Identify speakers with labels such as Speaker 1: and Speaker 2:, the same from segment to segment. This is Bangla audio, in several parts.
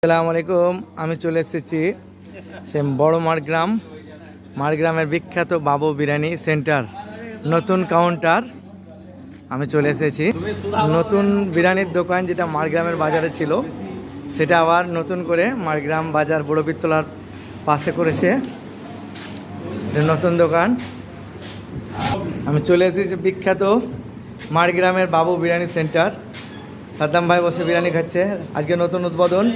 Speaker 1: আসসালামু আলাইকুম। আমি চলে এসেছি সে বড় মারগ্রামের বিখ্যাত বাবু বিরিয়ানি সেন্টার নতুন কাউন্টার। আমি চলে এসেছি নতুন বিরিয়ানির দোকান, যেটা মারগ্রামের বাজারে ছিল সেটা আবার নতুন করে মারগ্রাম বাজার বড় পিত্তলার পাশে করেছে নতুন দোকান। আমি চলে এসেছি বিখ্যাত মারগ্রামের বাবু বিরিয়ানি সেন্টার। সাদ্দাম ভাই বসে বিরিয়ানি খাচ্ছে, আজকে নতুন উদ্বোধন।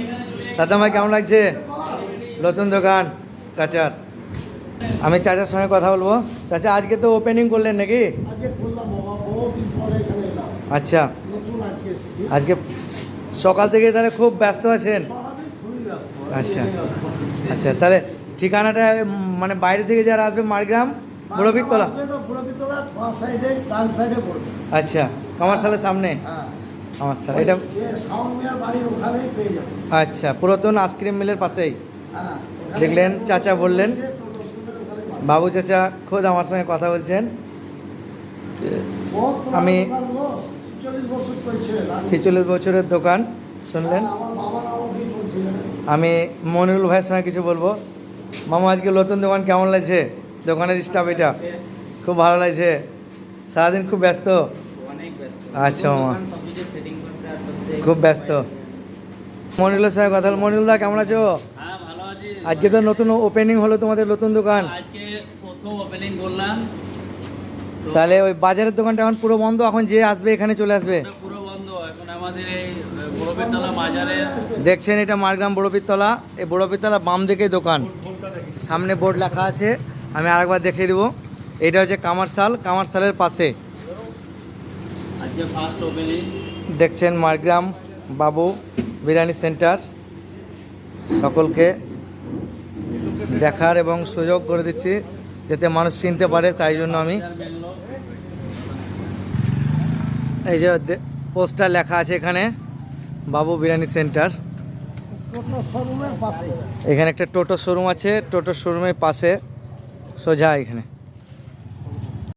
Speaker 1: সাদ্দাম ভাই কেমন লাগছে নতুন দোকান চাচার? আমি চাচার সঙ্গে কথা বলবো। চাচা, আজকে তো ওপেনিং করলেন নাকি? আচ্ছা, আজকে সকাল থেকে তাহলে খুব ব্যস্ত আছেন? আচ্ছা আচ্ছা, তাহলে ঠিকানাটা মানে বাইরে থেকে যারা আসবে মারগ্রাম বড় পিত্তলা। আচ্ছা, কমার্শিয়ালের সামনে। আমার এটা আচ্ছা, পুরাতন আইসক্রিম মিলের পাশেই। দেখলেন চাচা বললেন, বাবু চাচা খোদ আমার সঙ্গে কথা বলছেন। আমি 46 বছরের দোকান শুনলেন। আমি মনিরুল ভাইয়ের সঙ্গে কিছু বলবো। মামা, আজকে নতুন দোকান কেমন লাগছে? দোকানের স্টাফ এটা খুব ভালো লাগছে? সারাদিন খুব ব্যস্ত? আচ্ছা মামা, খুব ব্যস্ত। মনিরুলের সঙ্গে কথা বল। মনিরুল দা কেমন আছো? আজকে তো নতুন ওপেনিং হলো তোমাদের নতুন দোকান। তাহলে ওই বাজারের দোকানটা এখন পুরো বন্ধ, এখন যে আসবে এখানে চলে আসবে?
Speaker 2: পুরো বন্ধ এখন আমাদের এই বড় পিত্তলা বাজারে।
Speaker 1: দেখছেন এটা মারগ্রাম বড় পিত্তলা। এই বড় পিত্তলা বাম দিকে দোকান, সামনে বোর্ড লেখা আছে। আমি আরেকবার দেখিয়ে দেবো। এটা হচ্ছে কামারশালের পাশে।
Speaker 2: আজকে ফার্স্ট ওপেনিং।
Speaker 1: দেখছেন মারগ্রাম বাবু বিরিয়ানি সেন্টার। সকলকে দেখার এবং সুযোগ করে দিচ্ছি যাতে মানুষ চিনতে পারে, তাই জন্য আমি এই যে পোস্টার লেখা আছে এখানে বাবু বিরিয়ানি সেন্টার। এখানে একটা টোটো শোরুম আছে, টোটো শোরুমের পাশে সোজা এখানে।